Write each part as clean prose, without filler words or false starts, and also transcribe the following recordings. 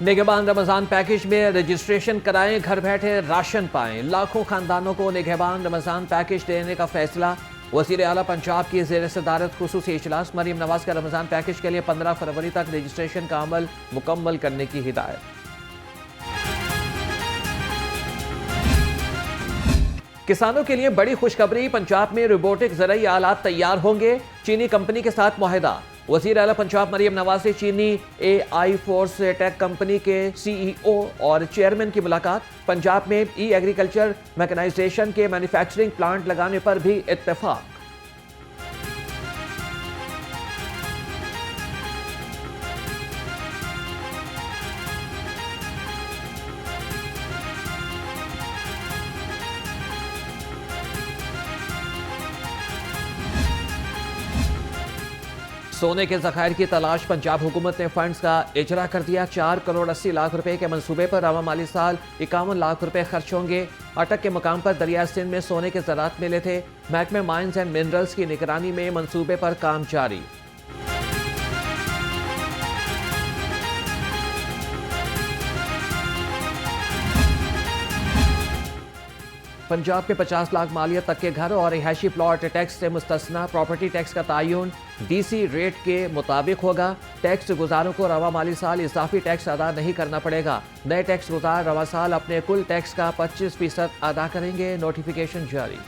निगहबान Ramzan package में registration कराएं, घर बैठे राशन पाएं। लाखों खानदानों को निगहबान रमजान पैकेज देने का फैसला। वज़ीर आला पंजाब की ज़ेर सदारत खुसूसी इजलास। मरीम नवाज का रमजान पैकेज के लिए 15 फरवरी तक रजिस्ट्रेशन का अमल मुकम्मल करने की हिदायत। किसानों के लिए बड़ी खुशखबरी, पंजाब में रोबोटिक ज़राई आलात तैयार होंगे। चीनी कंपनी के साथ मुआहिदा। वज़ीर आला पंजाब मरीम नवाज से चीनी AI फोर्स टेक कंपनी के CEO और चेयरमैन की मुलाकात। पंजाब में एग्रीकल्चर मैकेनाइजेशन के मैन्युफैक्चरिंग प्लांट लगाने पर भी इत्तेफाक। सोने के ज़खायर की तलाश। पंजाब हुकूमत ने फंड्स का इजरा कर दिया। 4 करोड़ 80 लाख रुपए के मंसूबे पर रवा माली साल 51 लाख रुपए खर्च होंगे। अटक के मकाम पर दरिया सिंध में सोने के ज़रात मिले थे। महकमे माइंस एंड मिनरल्स की निगरानी में मंसूबे पर काम जारी। पंजाब के 50 लाख मालियत तक के घर और रिहायशी प्लॉट टैक्स से मुस्तस्ना। प्रॉपर्टी टैक्स का तयन DC रेट के मुताबिक होगा। टैक्स गुजारों को रवा माली साल इजाफी टैक्स अदा नहीं करना पड़ेगा। नए टैक्स गुजार रवा साल अपने कुल टैक्स का 25% अदा करेंगे। नोटिफिकेशन जारी।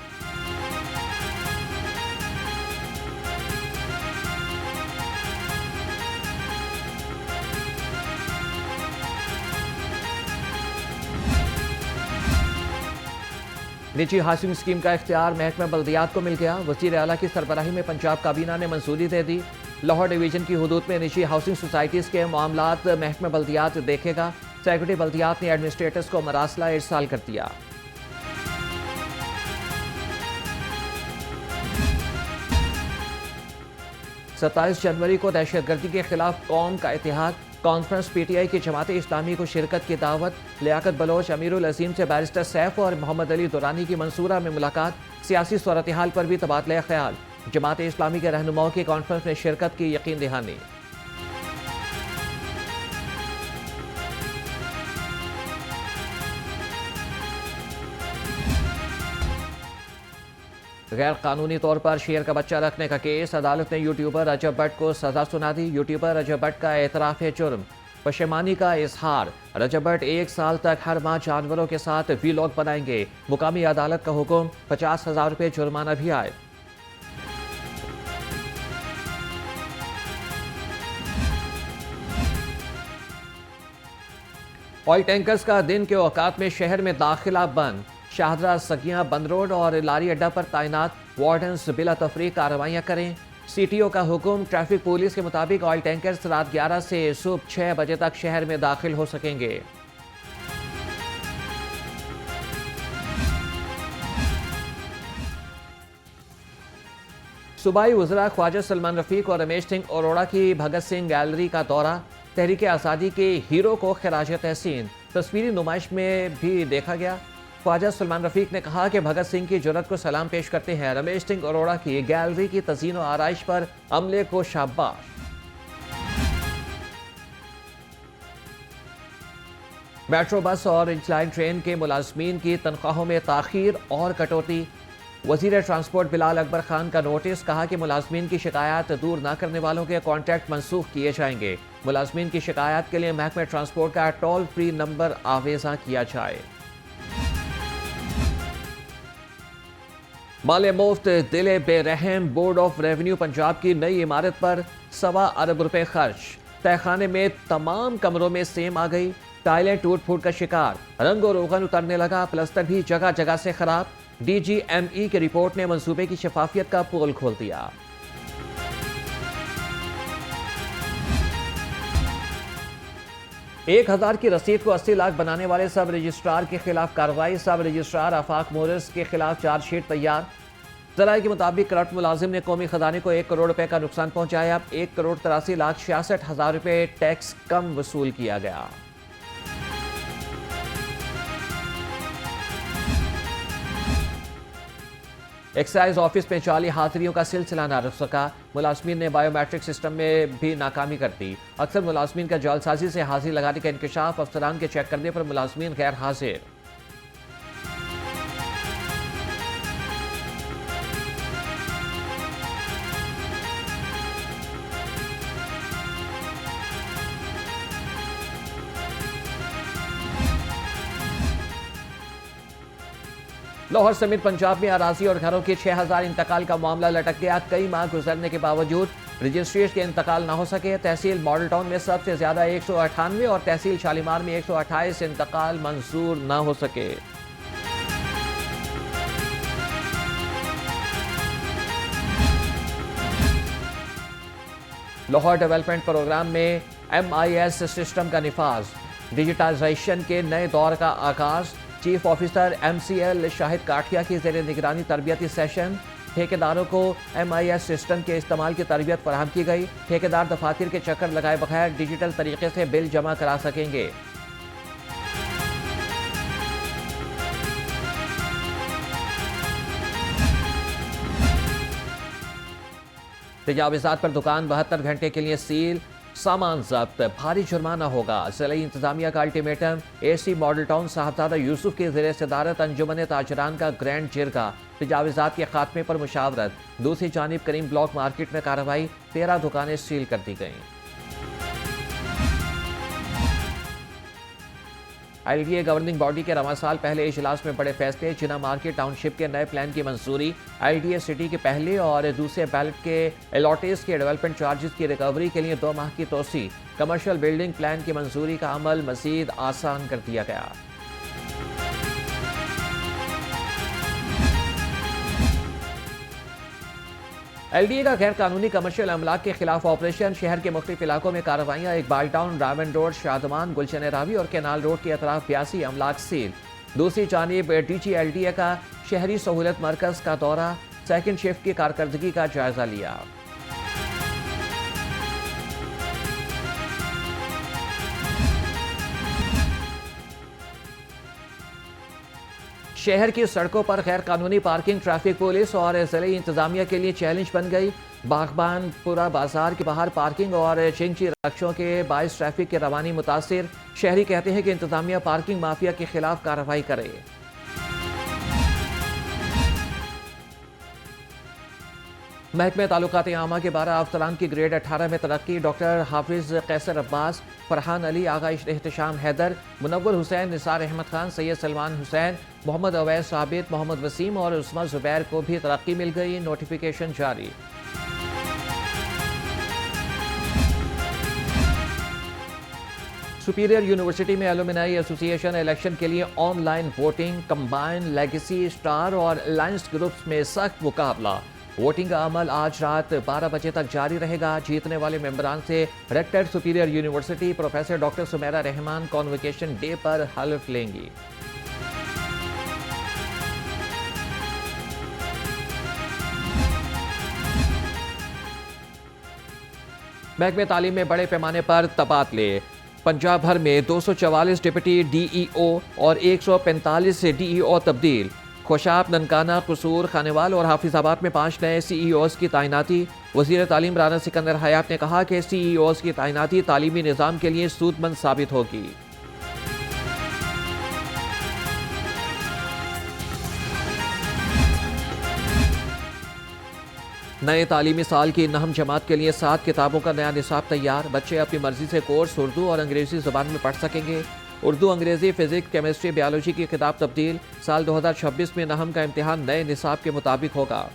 निजी हाउसिंग स्कीम का इख्तियार महकमा बल्दियात को मिल गया। वज़ीर आला की सरबराही में पंजाब काबीना ने मंजूरी दे दी। लाहौर डिवीजन की हुदूद में निजी हाउसिंग सोसाइटीज़ के मामलात महकमा बल्दियात देखेगा। सेक्रेटरी बल्दियात ने एडमिनिस्ट्रेटर्स को मरासला इरसाल कर दिया। सत्ताईस जनवरी को दहशतगर्दी के खिलाफ कौम का इतिहाद। कॉन्फ्रेंस PTI की जमात इस्लामी को शिरकत की दावत। लियाकत बलोच, अमीरुल अजीम से बैरिस्टर सैफ और मोहम्मद अली दुरानी की मंसूरा में मुलाकात। सियासी सूरत हाल पर भी तबादला ख्याल। जमात इस्लामी के रहनुमाओं की कॉन्फ्रेंस में शिरकत की यकीन दहानी। गैर कानूनी तौर पर शेर का बच्चा रखने का केस। अदालत ने यूट्यूबर रजब भट्ट को सजा सुना दी। यूट्यूबर रजब भट्ट का एतराफ़ जुर्म, पशेमानी का इजहार। रजब भट्ट 1 साल तक हर माह जानवरों के साथ वीलॉग बनाएंगे। मुकामी अदालत का हुक्म, 50,000 रुपये जुर्माना भी आए। ऑयल टैंकर्स का दिन के औकात में शहर में दाखिला बंद। शाहदरा, सगियां, बंद रोड और लारी अड्डा पर तैनात वार्डन्स बिला तफरीक कार्रवाइयाँ करें। CTO का हुक्म, ट्रैफिक पुलिस के मुताबिक ऑयल टैंकर्स रात 11 से सुबह 6 बजे तक शहर में दाखिल हो सकेंगे। सूबाई वज़रा ख्वाजा सलमान रफीक और रमेश सिंह अरोड़ा की भगत सिंह गैलरी का दौरा। तहरीक आज़ादी के हीरो को खिराज तहसीन तस्वीरी नुमाइश में भी देखा गया। ख्वाजा सलमान रफीक ने कहा कि भगत सिंह की जुर्रत को सलाम पेश करते हैं। रमेश सिंह अरोड़ा की गैलरी की तज़ीन व आराइश पर अमले को शाबाश। मेट्रो बस और इंक्लाइन ट्रेन के मुलाजमीन की तनख्वाहों में ताखीर और कटौती। वज़ीर ट्रांसपोर्ट बिलाल अकबर खान का नोटिस, कहा कि मुलाजमीन की शिकायत दूर न करने वालों के कॉन्ट्रैक्ट मनसूख किए जाएंगे। मुलाजमीन की शिकायत के लिए महकमे ट्रांसपोर्ट का टोल फ्री नंबर आवेजा किया जाए। माले मुफ्त दिले बेरहम। बोर्ड ऑफ रेवेन्यू पंजाब की नई इमारत पर 1.25 अरब रुपए खर्च। तहखाने में तमाम कमरों में सेम आ गई। टाइलें टूट फूट का शिकार। रंग और रोगन उतरने लगा। प्लस्तर भी जगह जगह से खराब। DGME की रिपोर्ट ने मंसूबे की शफाफियत का पोल खोल दिया। एक 1000 की रसीद को 80 लाख बनाने वाले सब रजिस्ट्रार के खिलाफ कार्रवाई। सब रजिस्ट्रार आफाक मोरिस के खिलाफ चार्जशीट तैयार। जराये के मुताबिक करप्ट मुलाजिम ने कौमी खजाने को 1 करोड़ रुपए का नुकसान पहुंचाया। 1,83,66,000 रुपए टैक्स कम वसूल किया गया। एक्साइज ऑफिस में जाली हाजिरियों का सिलसिला न रुक सका। मुलाजमीन ने बायोमेट्रिक सिस्टम में भी नाकामी कर दी। अक्सर मुलाजमीन का जालसाजी से हाजिरी लगाने का इंकशाफ, अफसरान के चेक करने पर मुलाजमीन गैर हाजिर। लाहौर समेत पंजाब में अराजी और घरों के 6000 इंतकाल का मामला लटक गया। कई माह गुजरने के बावजूद रजिस्ट्रेशन के इंतकाल ना हो सके। तहसील मॉडल टाउन में सबसे ज्यादा 198 और तहसील शालीमार में 128 इंतकाल मंजूर ना हो सके। लाहौर डेवलपमेंट प्रोग्राम में MIS सिस्टम का निफाज, डिजिटाइजेशन के नए दौर का आगाज। चीफ ऑफिसर MCL शाहिद काठिया की ज़ेर निगरानी तरबियती सेशन। ठेकेदारों को MIS सिस्टम के इस्तेमाल की तरबियत फराहम की गई। ठेकेदार दफातर के चक्कर लगाए बगैर डिजिटल तरीके से बिल जमा करा सकेंगे। तजावीज़ात पर दुकान 72 घंटे के लिए सील, सामान जब्त, भारी जुर्माना होगा। ज़िला इंतजामिया का ultimatum. AC Model Town Sahibzada Yousuf की ज़ेर सदारत अंजुमन ताजरान का ग्रैंड जिरगा। तजावीज़ात के खात्मे पर मुशावरत। दूसरी जानिब करीम ब्लॉक मार्केट में कार्रवाई, 13 दुकानें सील कर दी गईं। LDA गवर्निंग बॉडी के रवां साल पहले इजलास में बड़े फैसले। जिना मार्केट टाउनशिप के नए प्लान की मंजूरी। LDA सिटी के पहले और दूसरे बैलेट के अलॉटेज के डेवलपमेंट चार्जेस की रिकवरी के लिए 2 माह की तोसी। कमर्शियल बिल्डिंग प्लान की मंजूरी का अमल मजीद आसान कर दिया गया। LDA का गैर कानूनी कमर्शियल अमलाक के खिलाफ ऑपरेशन। शहर के मुख्तलिफ इलाकों में कार्रवाइयाँ। इकबाल टाउन, रावन रोड, शादमान, गुलशन रावी और केनाल रोड के अतराफ 82 अमलाक सील। दूसरी जानिब DG LDA का शहरी सहूलत मरकज का दौरा, सेकंड शिफ्ट की कारकर्दगी का जायजा लिया। शहर की सड़कों पर गैर कानूनी पार्किंग ट्रैफिक पुलिस और ज़िले इंतजामिया के लिए चैलेंज बन गई। बागबानपुरा बाजार के बाहर पार्किंग और चिंची रक्षों के बाइस ट्रैफिक की रवानी मुतासिर। शहरी कहते हैं कि इंतजामिया पार्किंग माफिया के खिलाफ कार्रवाई करे। महकमे ताल्लुकात आमा के 12 अफसरान की ग्रेड 18 में तरक्की। डॉक्टर हाफिज कैसर अब्बास, फरहान अली, आगा एहतशाम हैदर, मुनव्वर हुसैन, निसार अहमद खान, सैयद सलमान हुसैन, मोहम्मद अवैस साबित, मोहम्मद वसीम और उस्मा जुबैर को भी तरक्की मिल गई। नोटिफिकेशन जारी। सुपीरियर यूनिवर्सिटी में एलुमनाई एसोसिएशन इलेक्शन के लिए online voting. Combine, legacy, star और लायंस ग्रुप्स में सख्त मुकाबला। वोटिंग का अमल आज रात 12 बजे तक जारी रहेगा। जीतने वाले मेंबरान से rector superior university professor doctor Sumera Rahman convocation day पर हल्फ लेंगी। महकमे तालीम में बड़े पैमाने पर तबादले। पंजाब भर में 244 डिप्टी DEO और 145 DEO तब्दील। खुशाब, ननकाना, कसूर, खानेवाल और हाफिजाबाद में 5 नए CEOs की तैनाती। वज़ीर तालीम राना सिकंदर हयात ने कहा कि CEOs की तैनाती तालीमी निज़ाम के लिए सूदमंद साबित होगी। नए तालीमी साल की नहम जमात के लिए 7 किताबों का नया निसाब तैयार। बच्चे अपनी मर्जी से कोर्स उर्दू और अंग्रेजी ज़बान में पढ़ सकेंगे। उर्दू, अंग्रेजी, फिजिक्स, केमिस्ट्री, बायोलॉजी की किताब तब्दील। साल 2026 में नहम का इम्तिहान नए निसाब के मुताबिक होगा।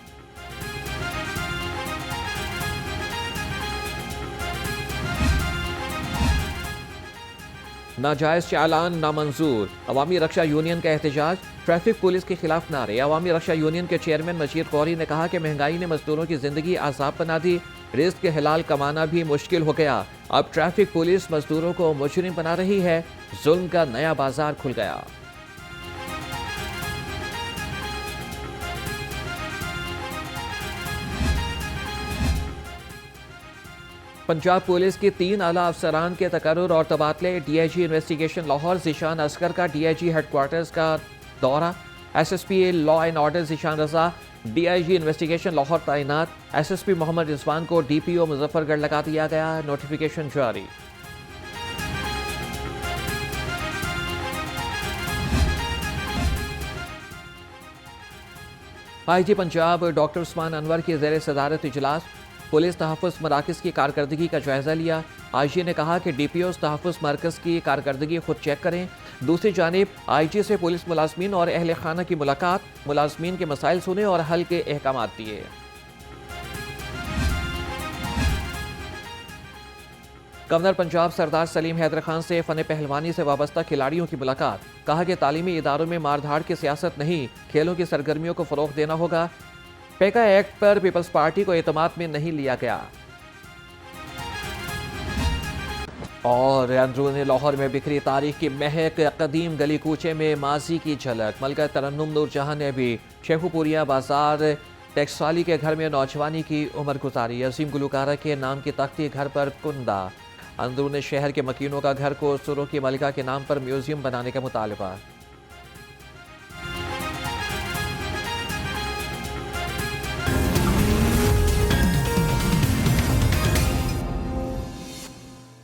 नाजायज चालान नामंजूर। अवामी रक्षा यूनियन का एहतजाज। ट्रैफिक पुलिस के खिलाफ नारे। अवामी रक्षा यूनियन के चेयरमैन मशीर गौरी ने कहा कि महंगाई ने मजदूरों की जिंदगी आसाब बना दी। रिस्क के हिलाल कमाना भी मुश्किल हो गया। अब ट्रैफिक पुलिस मजदूरों को मुजरिम बना रही है। जुल्म का नया बाजार खुल गया। पंजाब पुलिस की 3 आला अफसरान के तकर्रुर और तबादले। DIG इन्वेस्टिगेशन लाहौर ज़ीशान असगर का DIG हेडक्वार्टर्स का दौरा। SSP law and order Zeeshan Raza, DIG investigation Lahore तैनात। SSP मोहम्मद रिजवान को DPO मुजफ्फरगढ़ लगा दिया गया, नोटिफिकेशन जारी। IG पंजाब डॉक्टर उस्मान अनवर की ज़ेर सदारत इजलास, पुलिस तहफ़्फ़ुज़ मराकज़ की कारकर्दगी का जायज़ा लिया। IG ने कहा कि DPOs तहफ़्फ़ुज़ मरकज़ की कारकर्दगी खुद चेक करें। दूसरी जानिब IG से पुलिस मुलाज़मीन और अहल खाना की मुलाकात, मुलाज़मीन के मसाइल सुने और हल के अहकाम दिए। गवर्नर पंजाब सरदार सलीम हैदर खान से फ़न पहलवानी से वाबस्ता खिलाड़ियों की मुलाकात, कहा कि तालीमी इदारों में मारधाड़ की सियासत नहीं, खेलों की सरगर्मियों को फ़रोग़ देना होगा। पेका एक्ट पर पीपल्स पार्टी को एतमाद में नहीं लिया गया। और अंदरूनी लाहौर में बिखरी तारीख की महक, कदीम गली कूचे में माजी की झलक। मलका तरन्नुम नूरजहां ने भी शेखुपुरिया बाजार टेक्सटाली के घर में नौजवानी की उम्र गुजारी। अजीम गुलकारा के नाम की तख्ती घर पर कुंदा। अंदरूनी शहर के मकीनों का घर को सुरों की मलिका के नाम पर म्यूजियम बनाने का मुतालबा।